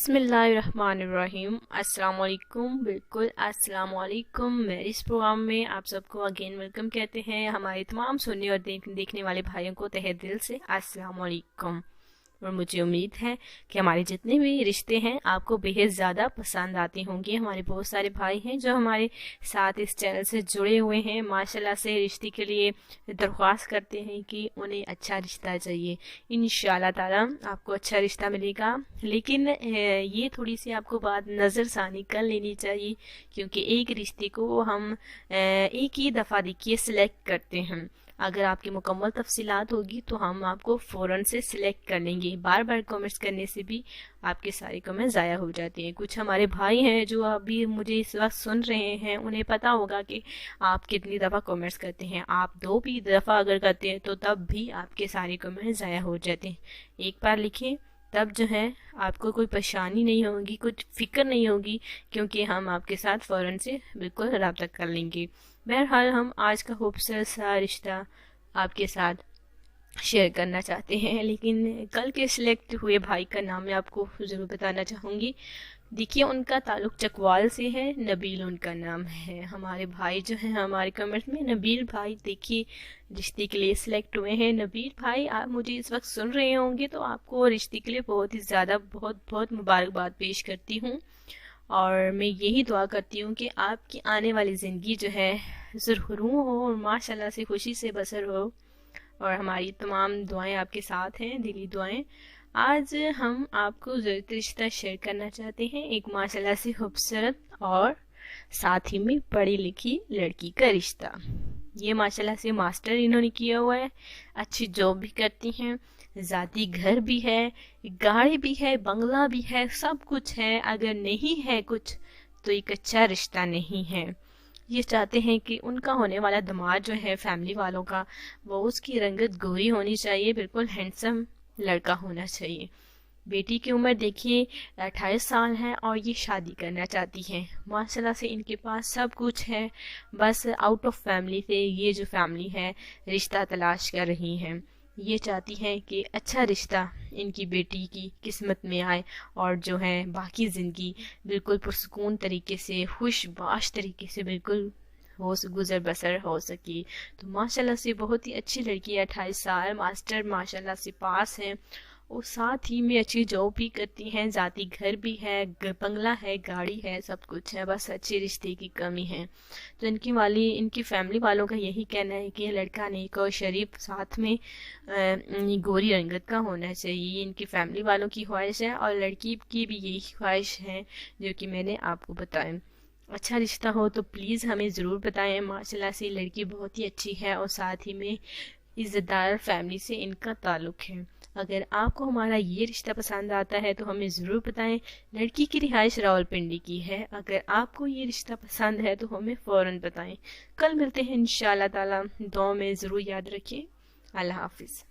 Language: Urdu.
بسم اللہ الرحمن الرحیم۔ السلام علیکم، بالکل السلام علیکم۔ میرے اس پروگرام میں آپ سب کو اگین ویلکم کہتے ہیں۔ ہمارے تمام سننے اور دیکھنے والے بھائیوں کو تہہ دل سے السلام علیکم، اور مجھے امید ہے کہ ہمارے جتنے بھی رشتے ہیں آپ کو بہت زیادہ پسند آتے ہوں گے۔ ہمارے بہت سارے بھائی ہیں جو ہمارے ساتھ اس چینل سے جڑے ہوئے ہیں، ماشاءاللہ سے رشتے کے لیے درخواست کرتے ہیں کہ انہیں اچھا رشتہ چاہیے۔ انشاءاللہ تعالی آپ کو اچھا رشتہ ملے گا، لیکن یہ تھوڑی سی آپ کو بات نظر ثانی کر لینی چاہیے، کیونکہ ایک رشتے کو ہم ایک ہی دفعہ دیکھیے سلیکٹ کرتے ہیں۔ اگر آپ کی مکمل تفصیلات ہوگی تو ہم آپ کو فوراً سے سلیکٹ کر لیں گے۔ بار بار کمنٹس کرنے سے بھی آپ کے سارے کمنٹ ضائع ہو جاتے ہیں۔ کچھ ہمارے بھائی ہیں جو ابھی مجھے اس وقت سن رہے ہیں، انہیں پتا ہوگا کہ آپ کتنی دفعہ کمنٹس کرتے ہیں۔ آپ 2 بھی دفعہ اگر کرتے ہیں تو تب بھی آپ کے سارے کمنٹ ضائع ہو جاتے ہیں۔ ایک بار لکھیں، تب جو ہے آپ کو کوئی پریشانی نہیں ہوگی، کچھ فکر نہیں ہوگی، کیونکہ ہم آپ کے ساتھ فوراً سے بالکل رابطہ کر لیں گے۔ بہرحال ہم آج کا خوبصورت سا رشتہ آپ کے ساتھ شیئر کرنا چاہتے ہیں، لیکن کل کے سلیکٹ ہوئے بھائی کا نام میں آپ کو ضرور بتانا چاہوں گی۔ دیکھیے ان کا تعلق چکوال سے ہے، نبیل ان کا نام ہے۔ ہمارے بھائی جو ہیں ہمارے کمنٹ میں نبیل بھائی دیکھیے رشتے کے لیے سلیکٹ ہوئے ہیں۔ نبیل بھائی آپ مجھے اس وقت سن رہے ہوں گے تو آپ کو رشتے کے لیے بہت ہی زیادہ بہت مبارکباد پیش کرتی ہوں، اور میں یہی دعا کرتی ہوں کہ آپ کی آنے والی زندگی جو ہے سرخرو ہو اور ماشاءاللہ سے خوشی سے بسر ہو، اور ہماری تمام دعائیں آپ کے ساتھ ہیں، دلی دعائیں۔ آج ہم آپ کو ضرورت رشتہ شیئر کرنا چاہتے ہیں، ایک ماشاءاللہ سے خوبصورت اور ساتھ ہی میں پڑھی لکھی لڑکی کا رشتہ۔ یہ ماشاءاللہ سے ماسٹر انہوں نے کیا ہوا ہے، اچھی جاب بھی کرتی ہیں، ذاتی گھر بھی ہے، گاڑی بھی ہے، بنگلہ بھی ہے، سب کچھ ہے۔ اگر نہیں ہے کچھ تو ایک اچھا رشتہ نہیں ہے۔ یہ چاہتے ہیں کہ ان کا ہونے والا داماد جو ہے فیملی والوں کا، وہ اس کی رنگت گوری ہونی چاہیے، بالکل ہینڈسم لڑکا ہونا چاہیے۔ بیٹی کی عمر دیکھیے 28 سال ہے اور یہ شادی کرنا چاہتی ہیں۔ ماشاءاللہ سے ان کے پاس سب کچھ ہے، بس آؤٹ آف فیملی سے یہ جو فیملی ہے رشتہ تلاش کر رہی ہیں۔ یہ چاہتی ہیں کہ اچھا رشتہ ان کی بیٹی کی قسمت میں آئے، اور جو ہے باقی زندگی بالکل پرسکون طریقے سے، خوش باش طریقے سے بالکل گزر بسر ہو سکی۔ تو ماشاءاللہ سے بہت ہی اچھی لڑکی ہے، 28 سال، ماسٹر ماشاءاللہ سے پاس ہیں، اور ساتھ ہی میں اچھی جاب بھی کرتی ہیں، ذاتی گھر بھی ہے، بنگلہ ہے، گاڑی ہے، سب کچھ ہے، بس اچھے رشتے کی کمی ہے۔ تو ان کی فیملی والوں کا یہی کہنا ہے کہ لڑکا نیک اور شریف، ساتھ میں گوری رنگت کا ہونا چاہیے۔ یہ ان کی فیملی والوں کی خواہش ہے، اور لڑکی کی بھی یہی خواہش ہے جو کہ میں نے آپ کو بتایا۔ اچھا رشتہ ہو تو پلیز ہمیں ضرور بتائیں۔ ماشاءاللہ سے لڑکی بہت ہی اچھی ہے، اور ساتھ ہی میں عزت دار فیملی سے ان کا تعلق ہے۔ اگر آپ کو ہمارا یہ رشتہ پسند آتا ہے تو ہمیں ضرور بتائیں۔ لڑکی کی رہائش راولپنڈی کی ہے۔ اگر آپ کو یہ رشتہ پسند ہے تو ہمیں فوراً بتائیں۔ کل ملتے ہیں انشاءاللہ تعالی، دعاؤں میں ضرور یاد رکھیں۔ اللہ حافظ۔